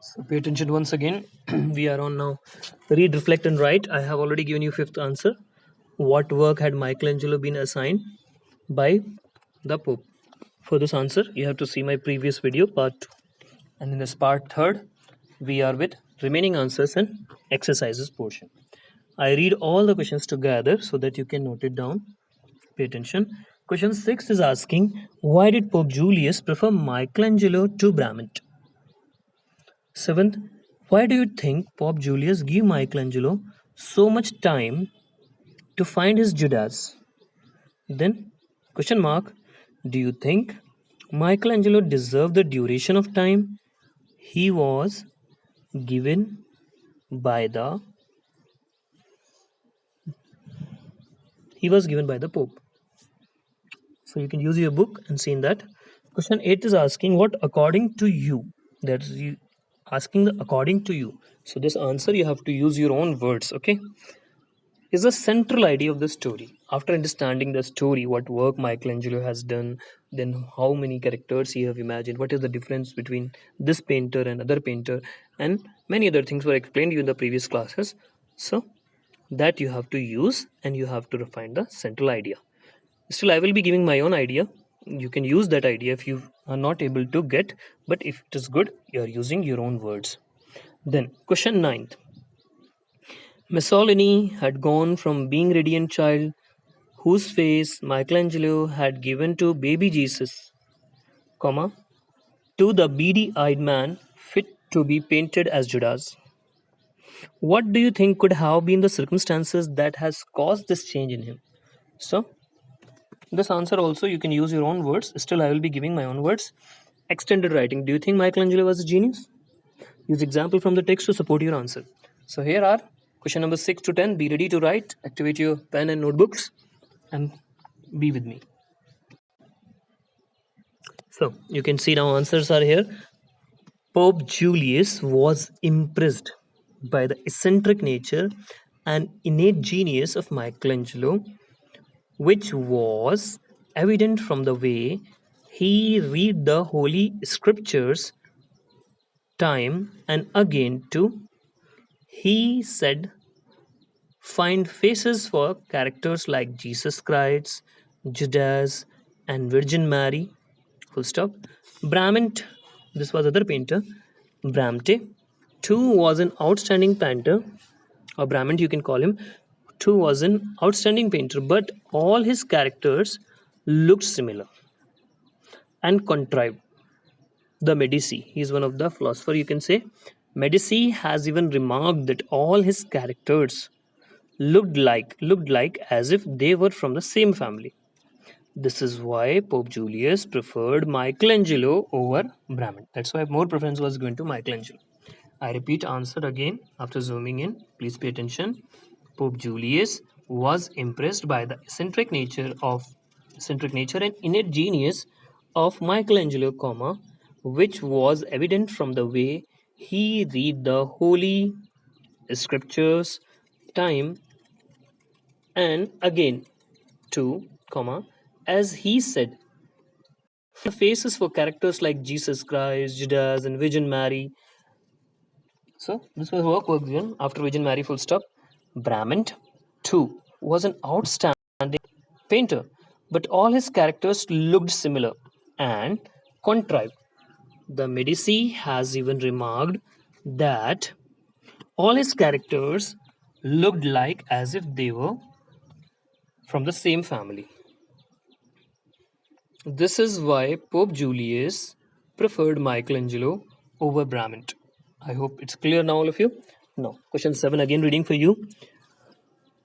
So pay attention once again. We are on now. Read, reflect, and write. I have already given you fifth answer. What work had Michelangelo been assigned by the Pope? For this answer, you have to see my previous video, part 2. And in this part 3rd, we are with remaining answers and exercises portion. I read all the questions together so that you can note it down. Pay attention. Question 6 is asking, why did Pope Julius prefer Michelangelo to Bramant? Seventh, why do you think Pope Julius gave Michelangelo so much time to find his Judas? Then, question mark, do you think Michelangelo deserved the duration of time he was given by the Pope? So you can use your book and see in that. Question 8 is asking what according to you. That's you asking the according to you. So this answer you have to use your own words, okay? Is the central idea of the story. After understanding the story, what work Michelangelo has done, then how many characters he have imagined, what is the difference between this painter and other painter, and many other things were explained to you in the previous classes. So that you have to use and you have to refine the central idea. Still, I will be giving my own idea. You can use that idea if you are not able to get, but if it is good, you are using your own words. Then, question 9th. Mussolini had gone from being radiant child whose face Michelangelo had given to baby Jesus, comma, to the beady-eyed man fit to be painted as Judas. What do you think could have been the circumstances that has caused this change in him? So, this answer also you can use your own words. Still, I will be giving my own words. Extended writing. Do you think Michelangelo was a genius? Use example from the text to support your answer. So here are question number 6 to 10. Be ready to write. Activate your pen and notebooks and be with me. So you can see now answers are here. Pope Julius was impressed by the eccentric nature and innate genius of Michelangelo, which was evident from the way he read the holy scriptures time and again too. He said, find faces for characters like Jesus Christ, Judas, and Virgin Mary. Full stop. Bramant, this was other painter. Bramte, too was an outstanding painter, or Bramant you can call him. Too was an outstanding painter, but all his characters looked similar and contrived. The Medici, he is one of the philosopher you can say. Medici has even remarked that all his characters looked like as if they were from the same family. This is why Pope Julius preferred Michelangelo over Bramant. That's why more preference was given to Michelangelo. I repeat answer again after zooming in. Please pay attention. Pope Julius was impressed by the eccentric nature and innate genius of Michelangelo, which was evident from the way he read the holy scriptures time and again too, as he said, the faces for characters like Jesus Christ, Judas, and Virgin Mary. So this was work given after Virgin Mary full stop. Bramant too was an outstanding painter, but all his characters looked similar and contrived. The Medici has even remarked that all his characters looked like as if they were from the same family. This is why Pope Julius preferred Michelangelo over Bramant. I hope it's clear now, all of you. Now, question 7 again reading for you.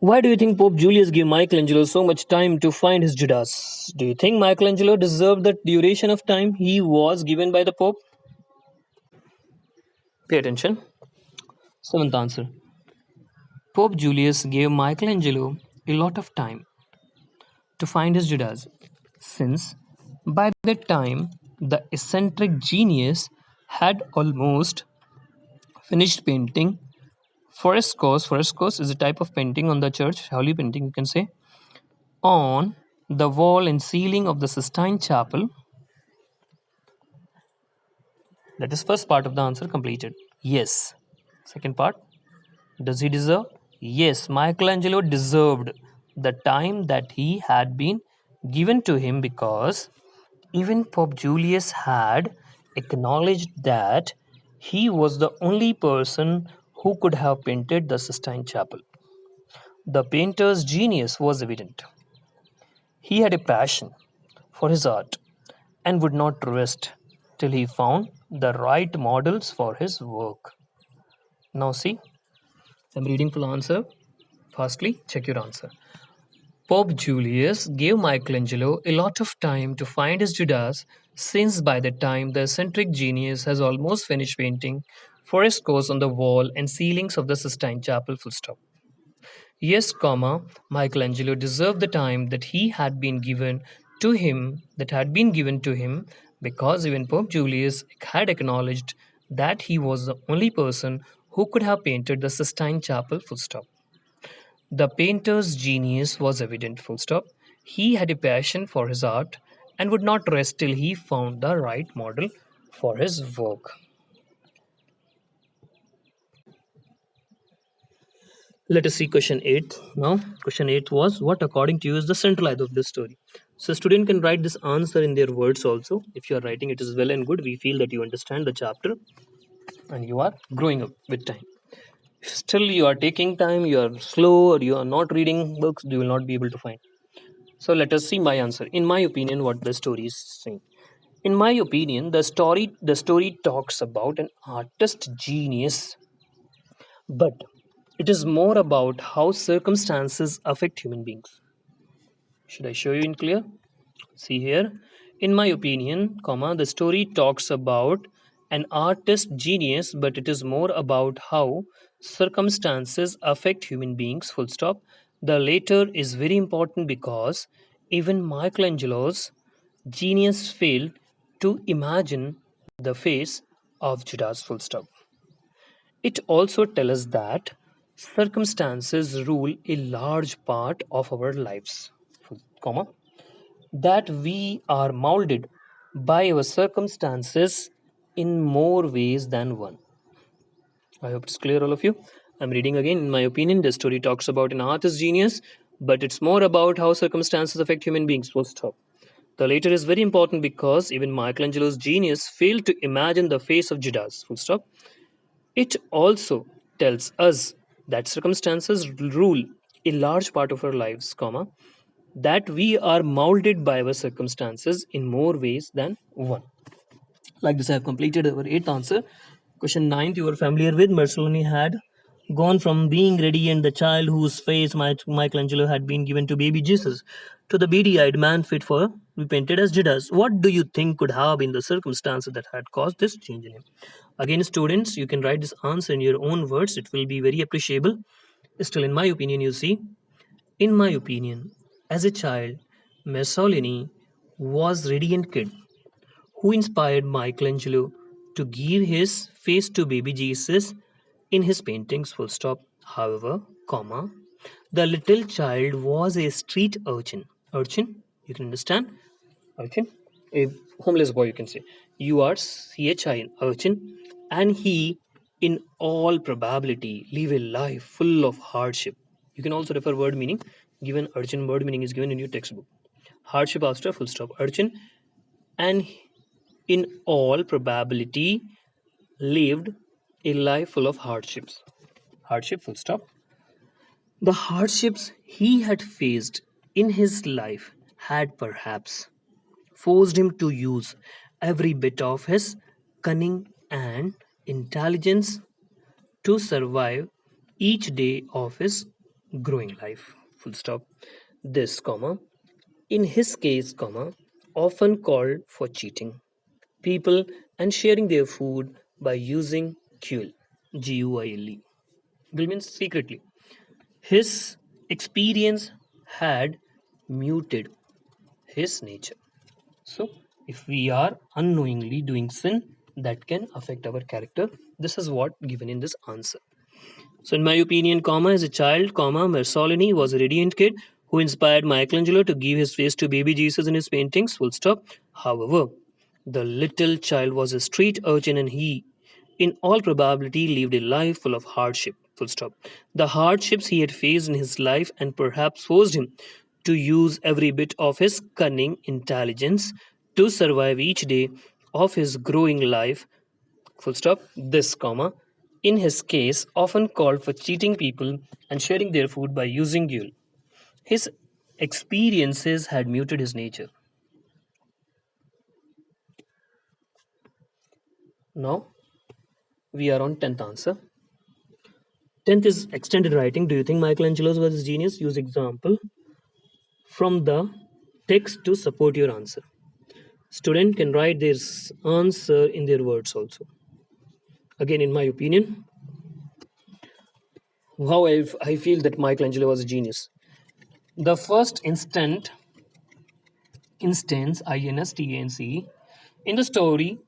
Why do you think Pope Julius gave Michelangelo so much time to find his Judas? Do you think Michelangelo deserved the duration of time he was given by the Pope? Pay attention. Seventh answer. Pope Julius gave Michelangelo a lot of time to find his Judas, since by that time the eccentric genius had almost finished painting frescoes. Frescoes is a type of painting on the church, holy painting you can say, on the wall and ceiling of the Sistine Chapel. That is first part of the answer completed. Yes. Second part. Does he deserve? Yes, Michelangelo deserved the time that he had been given to him because even Pope Julius had acknowledged that he was the only person who could have painted the Sistine Chapel. The painter's genius was evident. He had a passion for his art and would not rest till he found the right models for his work. Now, see, I'm reading full answer. Firstly, check your answer. Pope Julius gave Michelangelo a lot of time to find his Judas, since by the time the eccentric genius has almost finished painting frescoes on the wall and ceilings of the Sistine Chapel. Full stop. Yes, comma, Michelangelo deserved the time that had been given to him because even Pope Julius had acknowledged that he was the only person who could have painted the Sistine Chapel. Full stop. The painter's genius was evident. Full stop. He had a passion for his art and would not rest till he found the right model for his work. Let us see question 8 now. Question 8 was, what according to you is the central idea of this story? So student can write this answer in their words also. If you are writing it is well and good. We feel that you understand the chapter and you are growing up with time. If still you are taking time, you are slow, or you are not reading books, you will not be able to find. So let us see my answer. In my opinion, what the story is saying. In my opinion, the story talks about an artist genius, but it is more about how circumstances affect human beings. Should I show you in clear? See here. In my opinion, comma, the story talks about an artist genius, but it is more about how circumstances affect human beings. Full stop. The latter is very important because even Michelangelo's genius failed to imagine the face of Judas. Full stop. It also tells us that circumstances rule a large part of our lives, comma, that we are molded by our circumstances in more ways than one. I hope it's clear, all of you. I'm reading again. In my opinion, the story talks about an artist's genius, but it's more about how circumstances affect human beings. Full stop. The latter is very important because even Michelangelo's genius failed to imagine the face of Judas. Full stop. It also tells us that circumstances rule a large part of our lives, comma, that we are molded by our circumstances in more ways than one. Like this, I have completed our eighth answer. Question ninth, you are familiar with. Mussolini had gone from being radiant, the child whose face Michelangelo had been given to baby Jesus, to the beady-eyed man fit for be painted as Judas. What do you think could have been the circumstances that had caused this change in him? Again, students, you can write this answer in your own words. It will be very appreciable. Still, in my opinion, you see, in my opinion, as a child, Mussolini was radiant kid who inspired Michelangelo to give his face to baby Jesus in his paintings. Full stop. However, comma, the little child was a street urchin. Urchin, you can understand? Urchin, a homeless boy, you can say. URCHIN, urchin, and he, in all probability, live a life full of hardship. You can also refer word meaning. Given urchin, word meaning is given in your textbook. Hardship after full stop. Urchin, and in all probability, lived a life full of hardships. Hardship, full stop. The hardships he had faced in his life had perhaps forced him to use every bit of his cunning and intelligence to survive each day of his growing life. Full stop. This, comma, in his case, comma, often called for cheating people and sharing their food by using guile, Guile, guile means secretly. His experience had muted his nature. So, if we are unknowingly doing sin, that can affect our character. This is what given in this answer. So, in my opinion, comma, as a child, comma, Mussolini was a radiant kid who inspired Michelangelo to give his face to baby Jesus in his paintings. Full stop. However, The little child was a street urchin and he, in all probability, lived a life full of hardship. Full stop. The hardships he had faced in his life and perhaps forced him to use every bit of his cunning intelligence to survive each day of his growing life. Full stop. This comma. In his case, often called for cheating people and sharing their food by using guile. His experiences had muted his nature. Now we are on 10th answer. 10th is extended writing. Do you think Michelangelo was a genius? Use example from the text to support your answer. Student can write their answer in their words also. Again, in my opinion, how I feel that Michelangelo was a genius. The first instance, INSTANCE, in the story